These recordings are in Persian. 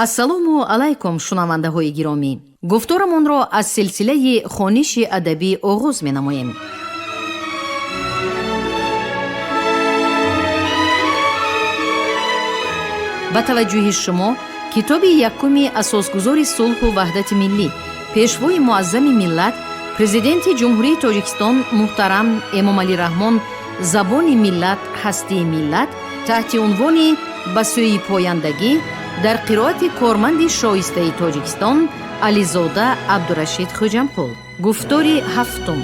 ассалому алайкум шунавандаҳои гиромӣ. гуфторамонро аз силсилаи хониши адабӣ оғоз менамоем. ба таваҷҷӯҳи шумо китоби якуми асосгузори сулҳу ваҳдати миллӣ, пешвои муаззами миллат, президенти ҷумҳурии Тоҷикистон муҳтарам Эмомалӣ Раҳмон забони миллат ҳастии миллат таҳти унвони ба сӯи пояндагӣ дар қироати корманди шоистаи Тоҷикистон Ализода Абдурашид Хоҷамқул. гуфтори ҳафтум.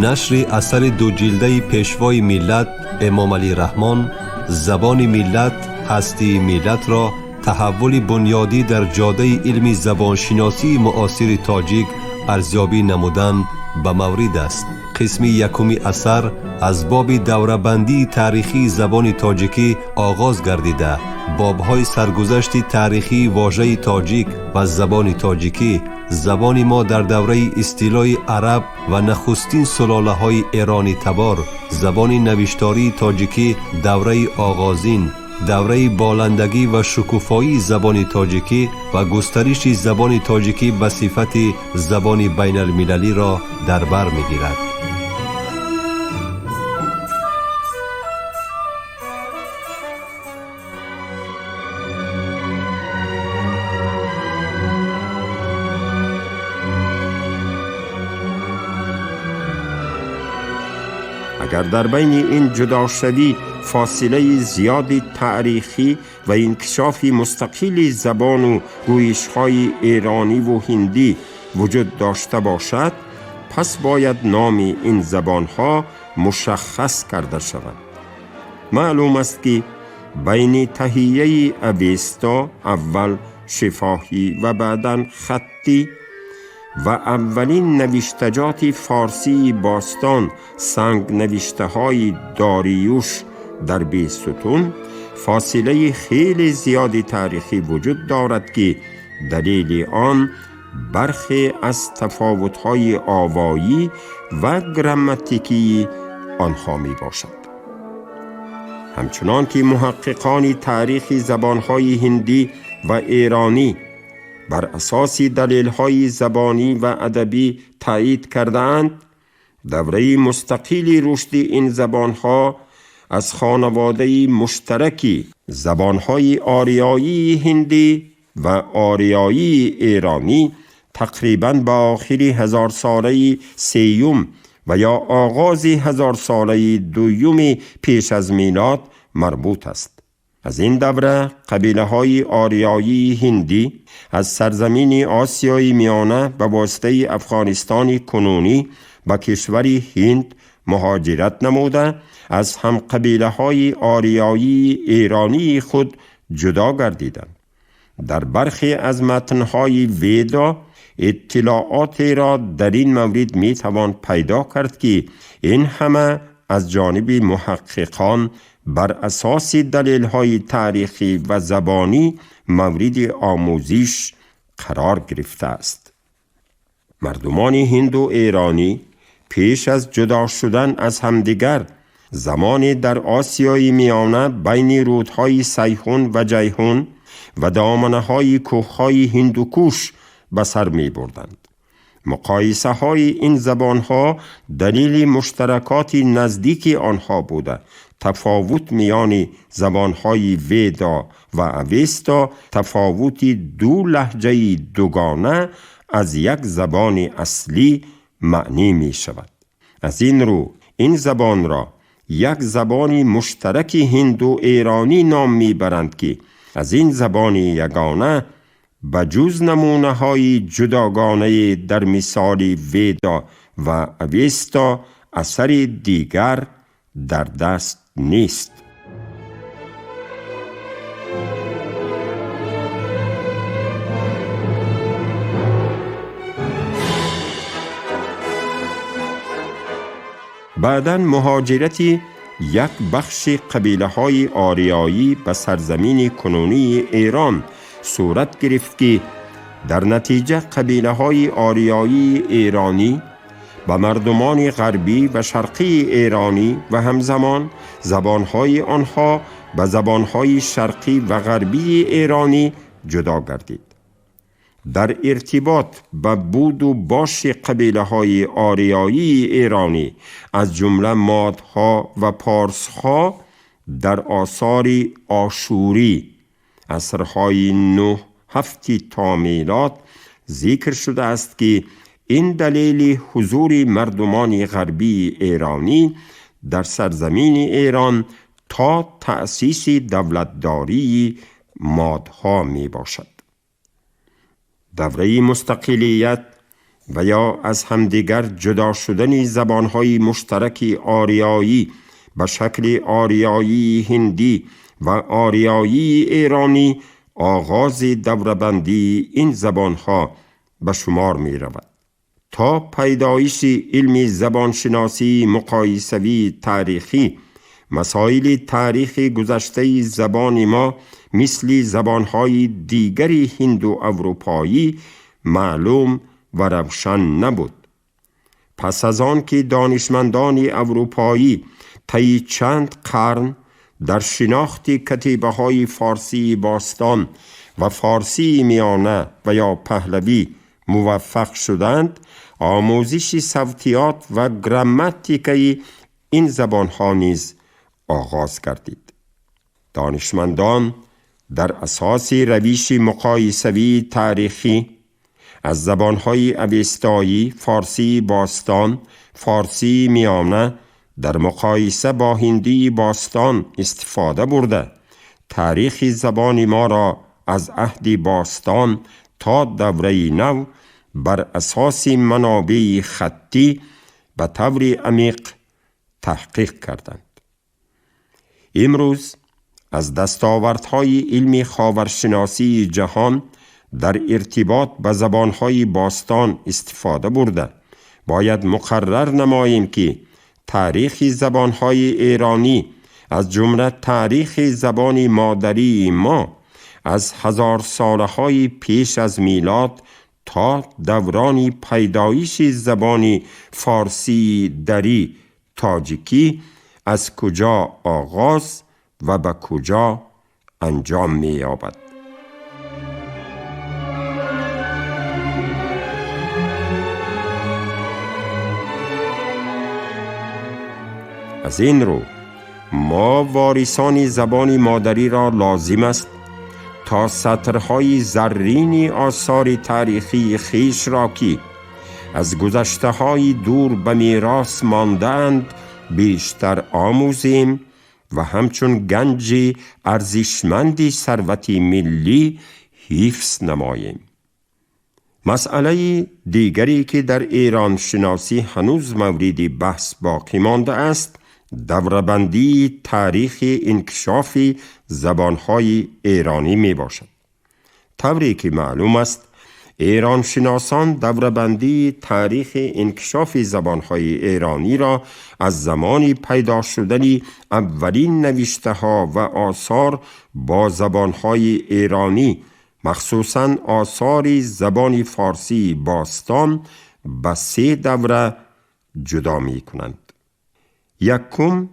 نشر اثر دوجلده پیشوای ملت امامعلی رحمان زبان ملت هستی ملت را تحول بنیادی در جاده علم زبانشناسی معاصر تاجیک ارزیابی نمودن به مورد است. قسم یکمی اثر از باب دوره‌بندی تاریخی زبان تاجیکی آغاز گردیده بابهای سرگذشت تاریخی واژه تاجیک و زبان تاجیکی، زبان ما در دوره استیلای عرب و نخستین سلاله های ایرانی تبار، زبان نوشتاری تاجیکی دوره آغازین، دوره بالندگی و شکوفایی زبان تاجیکی و گسترش زبان تاجیکی به صفت زبان بین المللی را در بر می‌گیرد. اگر در بین این جداشوی فاصله زیادی تاریخی و انکشاف مستقل زبان و گویش‌های ایرانی و هندی وجود داشته باشد، پس باید نام این زبان‌ها مشخص کرده شود. معلوم است که بین تهیه اوستا اول شفاهی و بعداً خطی و اولین نوشتجات فارسی باستان سنگ نوشته های داریوش در 20 ستون فاصله خیلی زیادی تاریخی وجود دارد که دلیل آن برخی از تفاوت های آوایی و گراماتیکی آنها می باشد. همچنان که محققان تاریخ زبان های هندی و ایرانی بر اساس دلیل‌های زبانی و ادبی تایید کردند، دوره مستقلی رشد این زبان‌ها از خانواده مشترکی زبان‌های آریایی هندی و آریایی ایرانی تقریباً به آخر 1000 ساله سیوم و یا آغاز 1000 ساله دوم پیش از میلاد مربوط است. از این دوره قبیله های آریایی هندی از سرزمین آسیای میانه به واسطه افغانستان کنونی به کشور هند مهاجرت نموده از هم قبیله های آریایی ایرانی خود جدا گردیدند. در برخی از متنهای ویدا اطلاعاتی را در این مورد می توان پیدا کرد که این همه از جانب محققان بر اساس دلیل‌های تاریخی و زبانی مورد آموزش قرار گرفته است. مردمان هند و ایرانی پیش از جدا شدن از همدیگر زمانی در آسیای میانه بین رودهای سیحون و جیحون و دامنه‌های کوه‌های هندوکوش به سر می‌بردند. مقایسه های این زبان‌ها دلیل مشترکات نزدیک آنها بوده. تفاوت میان زبان‌های ویدا و اوستا تفاوت دو لهجه دوگانه از یک زبان اصلی معنی می شود. از این رو این زبان را یک زبان مشترک هندو ایرانی نام می برند که از این زبان یگانه بجز نمونه های جداگانه در مثال ویدا و اوستا اثر دیگر در دست نیست. بعداً مهاجرت یک بخش قبیله های آریایی به سرزمین کنونی ایران صورت گرفت که در نتیجه قبیله های آریایی ایرانی و مردمان غربی و شرقی ایرانی و همزمان زبانهای آنها به زبانهای شرقی و غربی ایرانی جدا گردید. در ارتباط به بود و باش قبیله های آریایی ایرانی از جمله مادها و پارسها در آثار آشوری عصرهای 9-7 تا میلاد ذکر شده است که این دلیل حضور مردمان غربی ایرانی در سرزمین ایران تا تأسیس دولتداری مادها می باشد. دوره مستقلیت و یا از همدیگر جدا شدن زبانهای مشترک آریایی به شکل آریایی هندی و آریایی ایرانی آغاز دوره‌بندی این زبانها به شمار می رود. تا پیدایش علم زبانشناسی مقایسوی تاریخی، مسائل تاریخ گذشته زبان ما مثل زبانهای دیگری هندو اروپایی معلوم و روشن نبود. پس از آن که دانشمندان اروپایی طی چند قرن در شناخت کتیبه‌های فارسی باستان و فارسی میانه و یا پهلوی موفق شدند، آموزش صوتیات و گراماتیک این زبانها نیز آغاز گردید. دانشمندان در اساس روش مقایسوی تاریخی از زبانهای اوستایی، فارسی باستان، فارسی میانه در مقایسه با هندی باستان استفاده برده تاریخ زبان ما را از عهد باستان تا دوره نو بر اساس منابع خطی به طور عمیق تحقیق کردند. امروز از دستاوردهای علم خاورشناسی جهان در ارتباط به زبانهای باستان استفاده برده باید مقرر نماییم که تاریخ زبانهای ایرانی از جمله تاریخ زبان مادری ما از 1000 سالهای پیش از میلاد تا دوران پیدایش زبان فارسی دری تاجیکی از کجا آغاز و به کجا انجام می یابد. از این رو ما وارثان زبان مادری را لازم است تا سطرهای زرین آثار تاریخی خویش را که از گذشته‌های دور به میراث مانده‌اند بیشتر آموزیم و همچون گنج ارزشمند ثروت ملی حفظ نماییم. مسئله دیگری که در ایران شناسی هنوز مورد بحث باقی مانده است دوره‌بندی تاریخ انکشاف زبانهای ایرانی می باشد. طوری که معلوم است ایران شناسان دوره‌بندی تاریخ انکشاف زبانهای ایرانی را از زمان پیدا شدن اولین نوشته ها و آثار با زبانهای ایرانی مخصوصاً آثار زبان فارسی باستان به 3 دوره جدا می کنند. یکم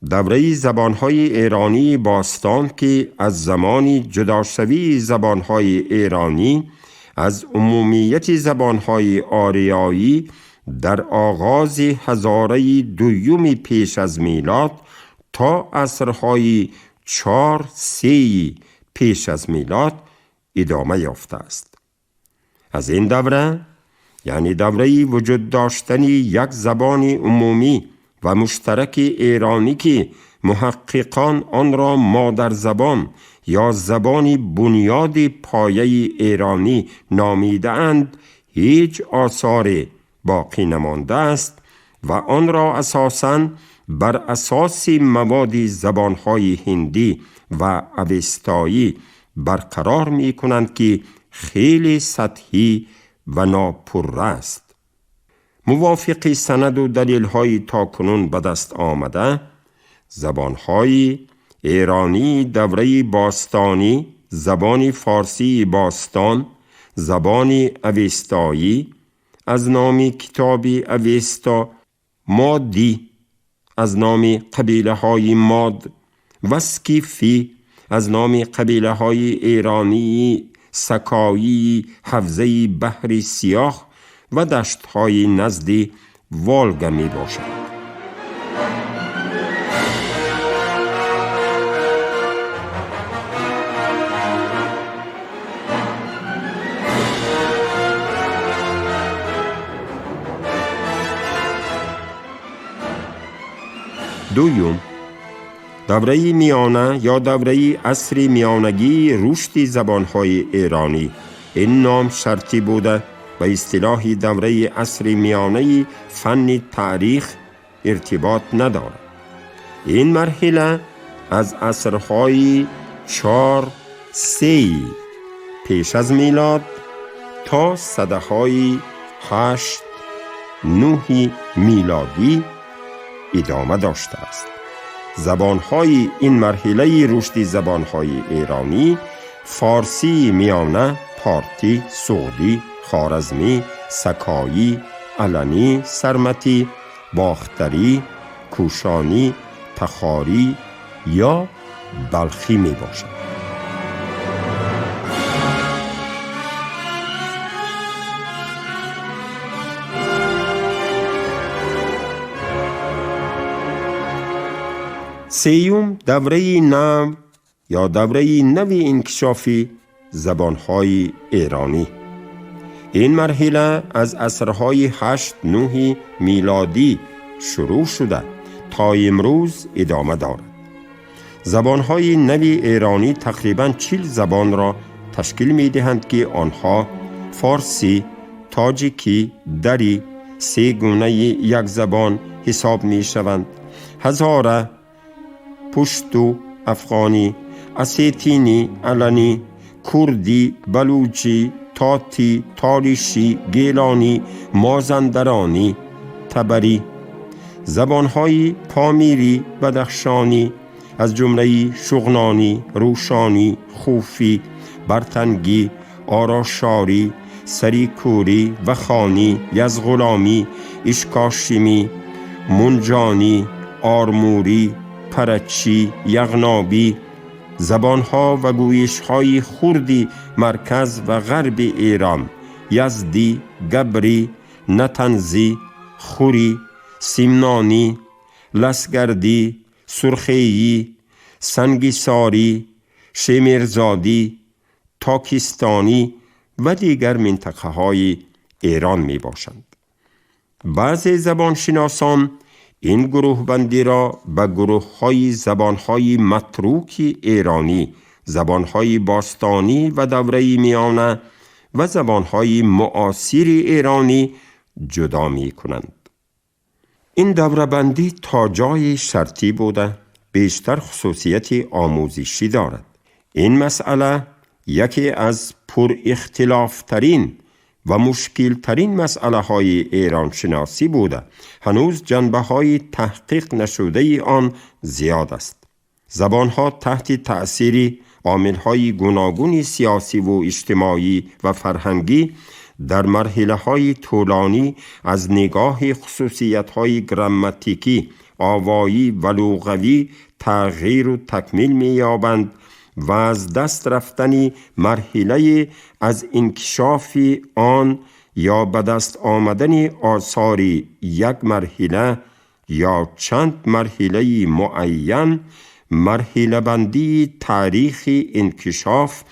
دوره زبانهای ایرانی باستان که از زمان جداشوی زبانهای ایرانی از عمومیت زبانهای آریایی در آغاز هزاره دوم پیش از میلاد تا عصرهای 4-3 پیش از میلاد ادامه یافته است. از این دوره یعنی دوره وجود داشتن یک زبان عمومی و مشترک ایرانی که محققان آن را مادر زبان یا زبان بنیاد پایه ایرانی نامیده اند هیچ آثار باقی نمانده است و آن را اساساً بر اساس مواد زبانهای هندی و اوستایی برقرار می کنند که خیلی سطحی و ناپرره است. موافق سند و دلیل‌های تاکنون به دست آمده زبانهای ایرانی دوره باستانی، زبان فارسی باستان، زبان اوستایی، از نام کتاب اوستا، مادی از نام قبیله های ماد و سکیفی از نام قبیله های ایرانی سکایی حوزه بحر سیاه و دشت های نزد والگا می باشد. دوم، دوره میانه یا دوره عصر میانگی رشد زبانهای ایرانی. این نام شرطی بوده و اصطلاح دوره عصر میانه فن تاریخ ارتباط ندارد. این مرحله از عصرهای 4-3 پیش از میلاد تا سده‌های 8-9 میلادی ادامه داشته است. زبانهای این مرحله رشد زبانهای ایرانی فارسی میانه، پارتی، سعودی، خوارزمی، سکایی، علنی، سرمتی، باختری، کوشانی، تخاری یا بلخی می باشد. سیوم، دوره نو یا دوره نوی انکشافی زبانهای ایرانی. این مرحله از عصرهای 8-9 میلادی شروع شده تا امروز ادامه دارد. زبانهای نوی ایرانی تقریباً 40 زبان را تشکیل می دهند که آنها فارسی، تاجیکی، دری، 3 گونه یک زبان حساب می شوند: هزاره، پشتو، افغانی، اسیتینی، علنی، کردی، بلوچی، تاتی، تالیشی، گیلانی، مازندرانی، تبری. زبانهای پامیری، بدخشانی از جمله شغنانی، روشانی، خوفی، برتنگی، آراشاری، سریکوری و خانی، یزغلامی، اشکاشمی، منجانی، آرموری، پرچی، یغنابی. زبانها و گویشهای خردی مرکز و غرب ایران: یزدی، گبری، نتنزی، خوری، سیمنانی، لسگردی، سرخیی، سنگیساری، شمیرزادی، تاکستانی و دیگر منطقه های ایران می باشند. بعضی زبانشناسان این گروه بندی را به گروه های زبان های متروک ایرانی، زبان های باستانی و دوره میانه و زبان های معاصر ایرانی جدا می کنند. این دوره بندی تا جای شرطی بوده بیشتر خصوصیت آموزشی دارد. این مسئله یکی از پر اختلاف ترین و مشکل ترین مسئله های ایران شناسی بوده. هنوز جنبه های تحقیق نشده آن زیاد است. زبان ها تحت تأثیر عامل های گوناگون سیاسی و اجتماعی و فرهنگی در مرحله های طولانی از نگاه خصوصیت های گراماتیکی، آوایی و لغوی تغییر و تکمیل می یابند و از دست رفتن مرحله از انکشاف آن یا به دست آمدن آثار یک مرحله یا چند مرحله معین، مرحله بندی تاریخ انکشاف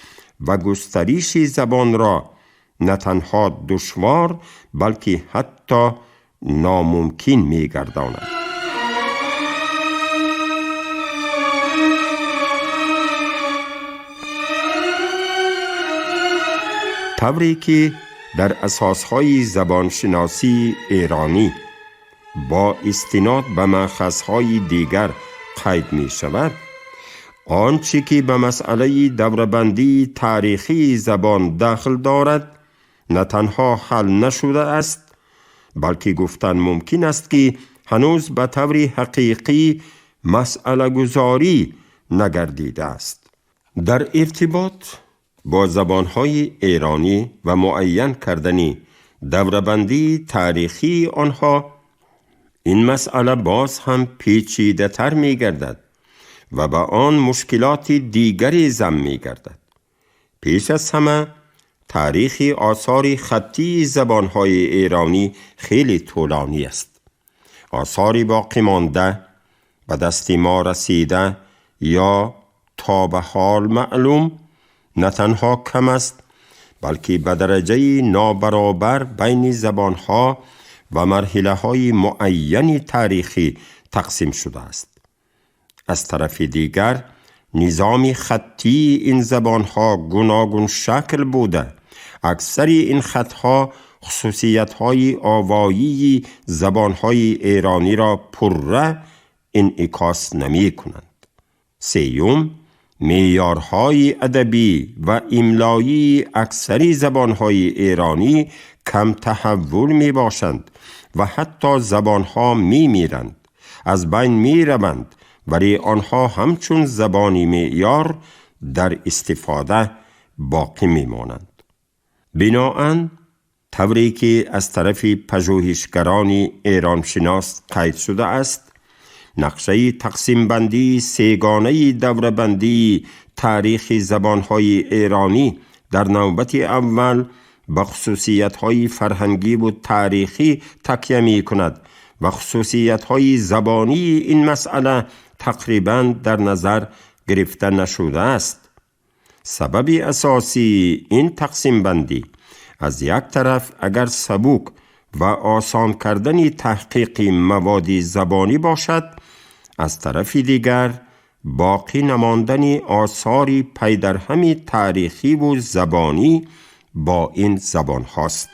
و گسترش زبان را نه تنها دشوار بلکه حتی ناممکن می گرداند. طوری که در اساسهای زبانشناسی ایرانی با استناد به مأخذهای دیگر قید می شود، آنچه که به مسئله دوره‌بندی تاریخی زبان داخل دارد نه تنها حل نشده است بلکه گفتن ممکن است که هنوز به طور حقیقی مسئله گذاری نگردیده است. در ارتباط با زبانهای ایرانی و معین کردن دوره‌بندی تاریخی آنها این مسئله باز هم پیچیده تر می گردد و به آن مشکلات دیگری ضم می گردد. پیش از همه تاریخ آثار خطی زبانهای ایرانی خیلی طولانی است. آثار باقی مانده به دست ما رسیده یا تا به حال معلوم نه تنها کم است، بلکه به درجه نابرابر بین زبانها و مرحله‌های معین تاریخی تقسیم شده است. از طرف دیگر نظام خطی این زبانها گوناگون شکل بوده. اکثر این خطها خصوصیت‌های آوایی زبانهای ایرانی را پرره انعکاس نمی‌کنند. سیوم، معیارهای ادبی و املایی اکثر زبانهای ایرانی کم تحول می باشند و حتی زبانها می میرند، از بین می روند، ولی آنها همچون زبانی معیار در استفاده باقی می مانند. بناهن طوری که از طرف پژوهشگران ایران شناس قید شده است، نقشه تقسیم بندی سه‌گانه دوره‌بندی تاریخ زبانهای ایرانی در نوبت اول به خصوصیت‌های فرهنگی و تاریخی تکیه می‌کند و خصوصیت‌های زبانی این مسئله تقریباً در نظر گرفته نشده است. سبب اساسی این تقسیم بندی از یک طرف اگر سبک و آسان کردن تحقیق مواد زبانی باشد، از طرف دیگر باقی نماندن آثار پیدرهم تاریخی و زبانی با این زبان هاست.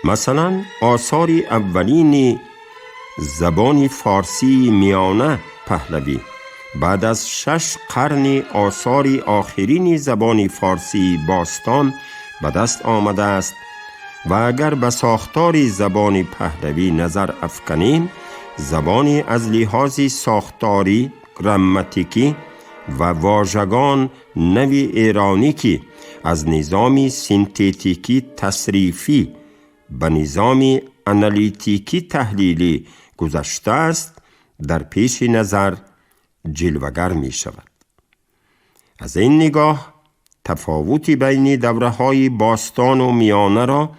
مثلا آثار اولین زبان فارسی میانه پهلوی بعد از 6 قرن آثار آخرین زبان فارسی باستان به دست آمده است و اگر به ساختار زبان پهلوی نظر افکنیم، زبانی از لحاظ ساختاری، گراماتیکی و واژگان نوی ایرانی که از نظام سینتتیکی تصریفی به نظام انالیتیکی تحلیلی گذشته است، در پیش نظر جلوگر می شود. از این نگاه تفاوتی بین دوره‌های باستان و میانه را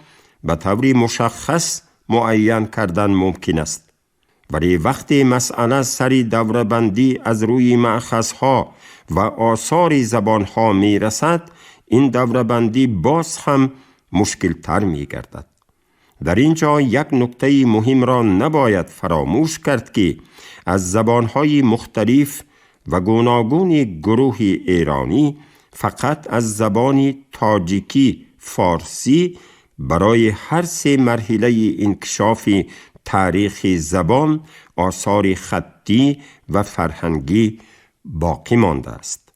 به طور مشخص معین کردن ممکن است، ولی وقتی مسئله سر دوره‌بندی از روی مأخذها و آثار زبانها می رسد، این دوره‌بندی باز هم مشکل تر می گردد. در اینجا یک نکته مهم را نباید فراموش کرد که از زبانهای مختلف و گوناگون گروه ایرانی فقط از زبان تاجیکی فارسی برای هر 3 مرحله انکشاف تاریخ زبان آثار خطی و فرهنگی باقی مانده است.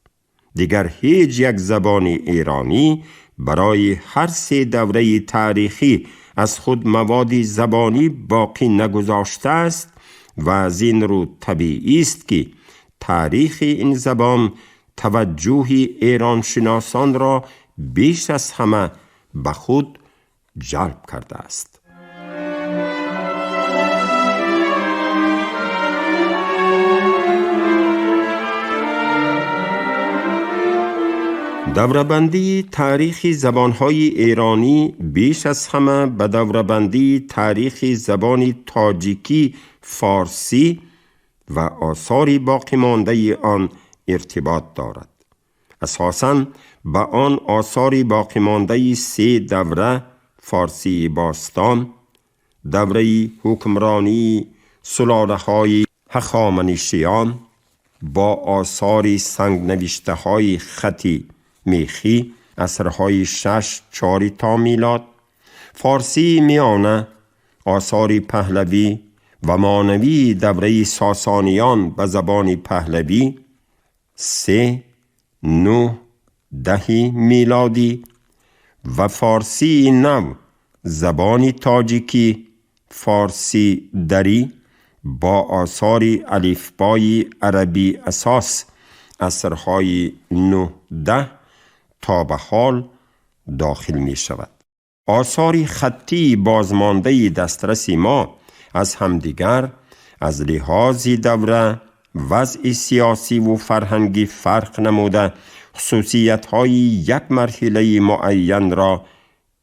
دیگر هیچ یک زبان ایرانی برای هر 3 دوره تاریخی از خود مواد زبانی باقی نگذاشته است و از این رو طبیعی است که تاریخ این زبان توجه ایران شناسان را بیش از همه به خود جلب کرده است. دوره‌بندی تاریخ زبانهای ایرانی بیش از همه به دوره‌بندی تاریخ زبان تاجیکی فارسی و آثار باقی مانده آن ارتباط دارد. اساساً به آن آثار باقی مانده 3 دوره فارسی باستان، دوره حکمرانی سلاله‌های هخامنشیان با آثار سنگ نوشته های خطی میخی عصرهای 6-4 تا میلاد، فارسی میانه، آثار پهلوی و مانوی دوره ساسانیان به زبان پهلوی 3-9-10 میلادی و فارسی نو زبان تاجیکی فارسی دری با آثار الفبای عربی اساس عصرهای 9-10 تا به حال داخل می شود. آثار خطی بازمانده دسترس ما از همدیگر از لحاظ دوره، وضع سیاسی و فرهنگی فرق نموده خصوصیت‌های یک مرحله معین را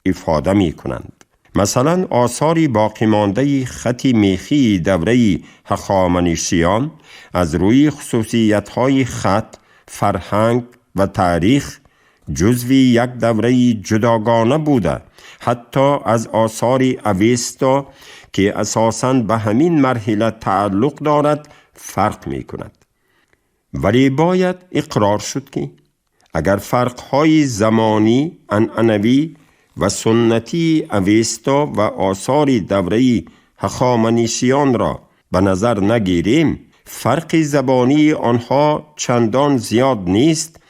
افاده می کنند. مثلا آثار باقی مانده خط میخی دوره هخامنشیان از روی خصوصیت‌های خط، فرهنگ و تاریخ جزوی یک دوره جداگانه بوده. حتی از آثار اوستا که اساساً به همین مرحله تعلق دارد فرق می کند. ولی باید اقرار شد که اگر فرق‌های زمانی، عنعنوی و سنتی اوستا و آثار دوره هخامنشیان را به نظر نگیریم، فرق زبانی آنها چندان زیاد نیست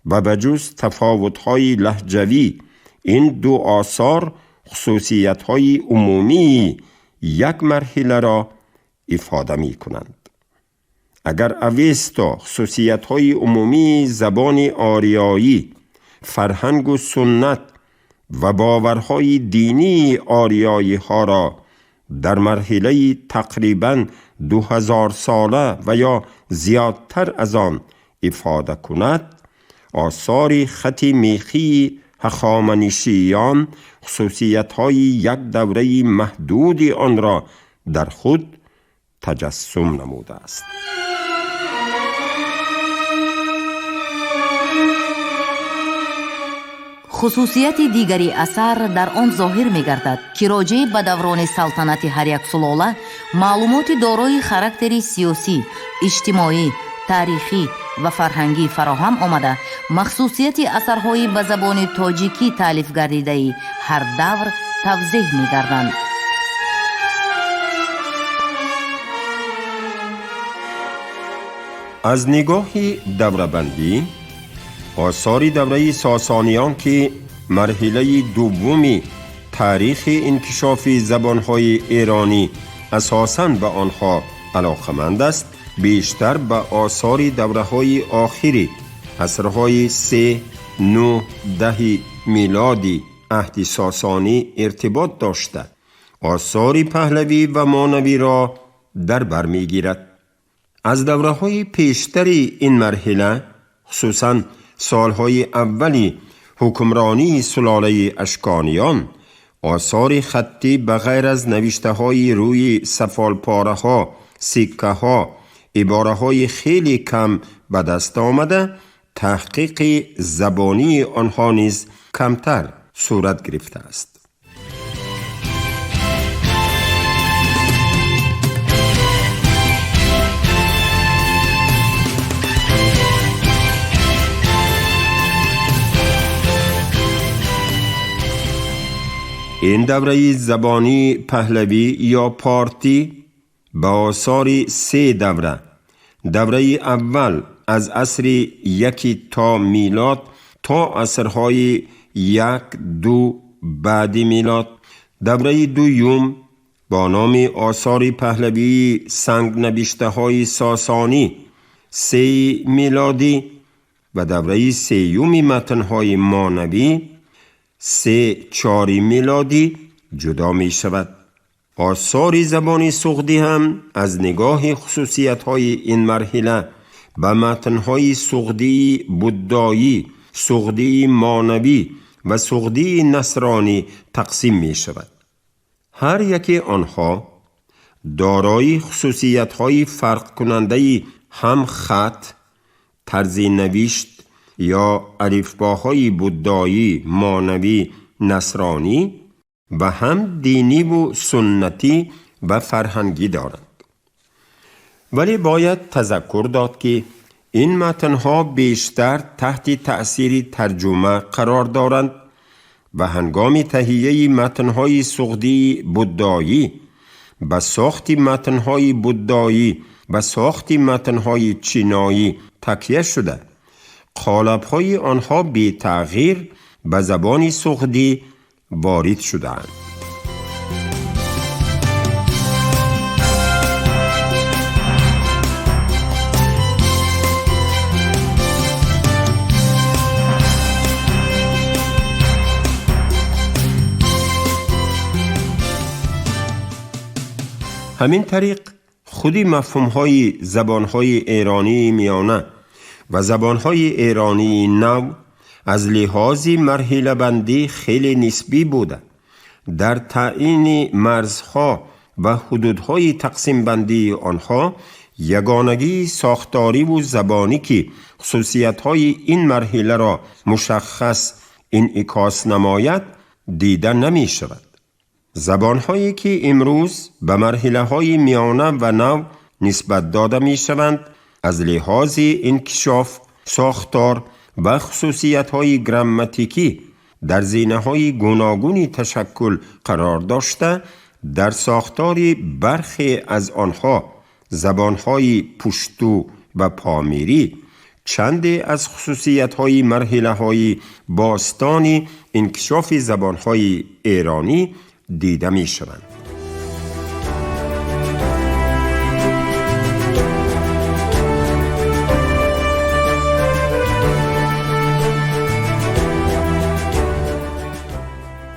و بجز تفاوت‌های لهجوی این دو آثار خصوصیت‌های عمومی یک مرحله را افاده می کنند. اگر اوستا خصوصیت‌های عمومی زبان آریایی، فرهنگ و سنت و باورهای دینی آریایی ها را در مرحله تقریباً 2000 ساله و یا زیادتر از آن افاده کند، آثار خط میخی هخامنشیان خصوصیت‌های یک دوره محدود آن را در خود تجسم نموده است. خصوصیت دیگری اثر در آن ظاهر می گردد که راجع به دوران سلطنت هر یک سلاله معلومات دارای خاراکتری سیاسی، اجتماعی، تاریخی و فرهنگی فراهم آمده مخصوصیت اثرهای به زبان تاجیکی تالیف گردیده هر دور توضیح می گردند. از نگاه دوره‌بندی آثار دوره ساسانیان که مرحله دومی تاریخ انکشاف زبانهای ایرانی اساساً به آنها علاقمند است، بیشتر به آثار دوره‌های آخری عصرهای 3-9-10 میلادی عهد ساسانی ارتباط داشته آثار پهلوی و مانوی را در بر می‌گیرد. از دوره‌های پیشتری این مرحله، خصوصاً سالهای اولی حکمرانی سلاله اشکانیان، آثار خطی بغیر از نوشته‌های روی سفالپاره‌ها، سکه‌ها، عباره‌های خیلی کم به دست آمده، تحقیق زبانی آنها نیز کمتر صورت گرفته است. این دوره زبانی پهلوی یا پارتی با آثار 3 دوره اول از عصر 1 تا میلاد تا عصرهای 1-2 بعد میلاد، دوره دوم با نام آثار پهلوی سنگ نبشته های ساسانی 3 میلادی و دوره سیوم متنهای مانوی 3-4 میلادی جدا می شود. آثار زبان سغدی هم از نگاه خصوصیت‌های این مرحله به متن‌های سغدی بودایی، سغدی مانوی و سغدی نصرانی تقسیم می شود. هر یکی آنها دارای خصوصیت‌های فرق کننده هم خط، طرز نوشت یا الفباهای بودایی، مانوی، نصرانی و هم دینی و سنتی و فرهنگی دارند. ولی باید تذکر داد که این متنها بیشتر تحت تأثیر ترجمه قرار دارند و هنگام تهیه متنهای سغدی بودایی به ساخت متنهای بودایی و ساخت متنهای چینایی تکیه شده. قالب‌های آنها بی تغییر به زبان سغدی وارد شدند. همین طریق خودی مفهوم‌های زبان‌های ایرانی میانه و زبان‌های ایرانی نو از لحاظ مرحله بندی خیلی نسبی بوده. در تعیین مرزها و حدودهای تقسیم بندی آنها یگانگی ساختاری و زبانی که خصوصیت‌های این مرحله را مشخص انعکاس نماید دیده نمی شود. زبان‌هایی که امروز به مرحله‌های میانه و نو نسبت داده می شوند از لحاظ انکشاف، ساختار و خصوصیت‌های گراماتیکی در زینه‌های گوناگونی تشکل قرار داشته، در ساختار برخی از آنها زبان‌های پشتو و پامیری چندی از خصوصیت‌های مرحله‌های باستانی انکشاف زبان‌های ایرانی دیده می‌شوند.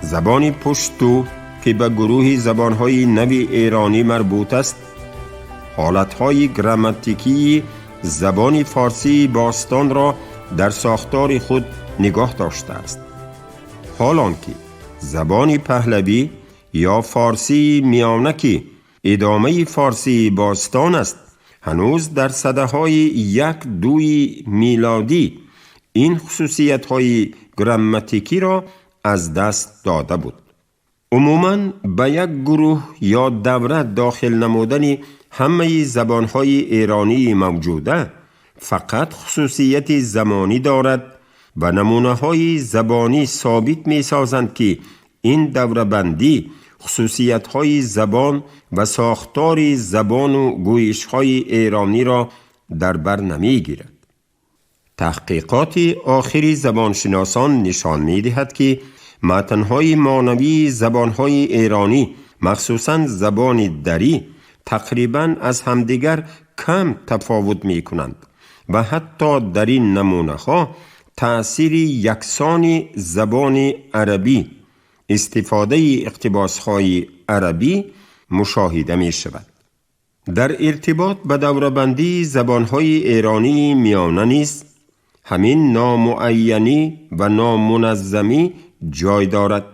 زبان پشتو که به گروه زبان‌های نوی ایرانی مربوط است، حالت‌های گراماتیکی زبان فارسی باستان را در ساختار خود نگاه داشته است. حالانکه زبان پهلوی یا فارسی میانه که ادامه فارسی باستان است، هنوز در سده‌های 1-2 میلادی این خصوصیت‌های گراماتیکی را از دست داده بود. عموماً به یک گروه یا دوره داخل نمودن همه زبان‌های ایرانی موجوده فقط خصوصیت زمانی دارد و نمونه‌های زبانی ثابت می‌سازند که این دوره بندی خصوصیت‌های زبان و ساختار زبان و گویش‌های ایرانی را در بر نمی‌گیرد. تحقیقات آخری زبانشناسان نشان می‌دهد که متن‌های مانوی زبان‌های ایرانی مخصوصاً زبان دری تقریباً از همدیگر کم تفاوت می‌کنند و حتی در این نمونه‌ها تأثیر یکسان زبان عربی، استفاده اقتباس‌های عربی مشاهده می‌شود. در ارتباط به دوره‌بندی زبان‌های ایرانی میانه نیز همین نامعینی و نامنظمی جای دارد،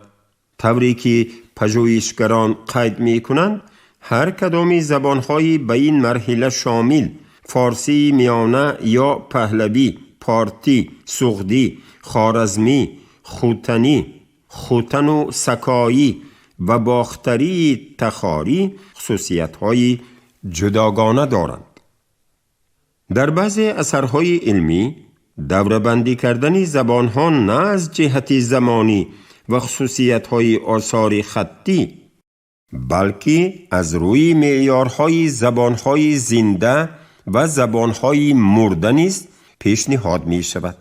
طوری که پژوهشگران قید می‌کنند هر کدام زبان‌های به این مرحله شامل فارسی میانه یا پهلوی، پارتی، سغدی، خوارزمی، خوتنی، خوتن و سکایی و باختری تخاری خصوصیت‌های جداگانه دارند. در بعضی اثرهای علمی دوره‌بندی کردن زبان‌ها نه از جهت زمانی و خصوصیت‌های آثار خطی بلکه از روی معیارهای زبان‌های زنده و زبان‌های مرده نیز پیشنهاد می‌شود.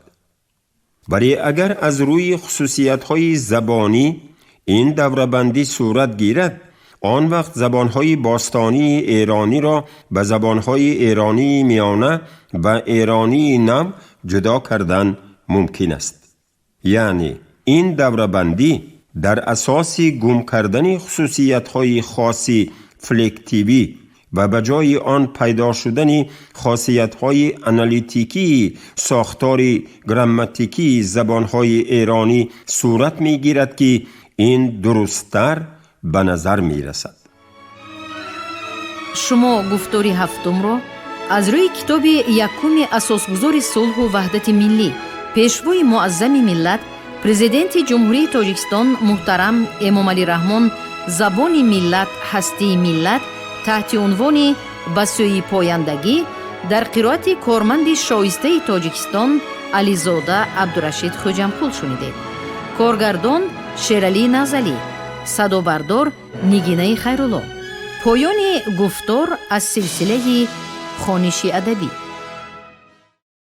ولی اگر از روی خصوصیت‌های زبانی این دوره‌بندی صورت گیرد، آن وقت زبان‌های باستانی ایرانی را به زبان‌های ایرانی میانه و ایرانی نو جدا کردن ممکن است. یعنی این دوره‌بندی در اساس گم کردن خصوصیت‌های خاصی فلکتیوی و به جای آن پیدا شدن خاصیت‌های آنالیتیکی ساختار گراماتیکی زبان‌های ایرانی صورت می‌گیرد که این درست‌تر به نظر می‌رسد. شما گفتاری هفتم را از روی کتاب یکم اساسگذار صلح و وحدت ملی، پیشوای معظم ملت، پرزیدنت جمهوری تاجیکستان محترم امامعلی رحمان، زبان ملت هستی ملت، تحت عنوان به سوی پایندگی در قرائت کارمند شایسته تاجیکستان علیزاده عبدالرشید خوجمپور شنیدید. کارگردان شیرعلی نزلی، صدابردار نگینه خیرالله. پایان گفتار از سلسله خوانش ادبی.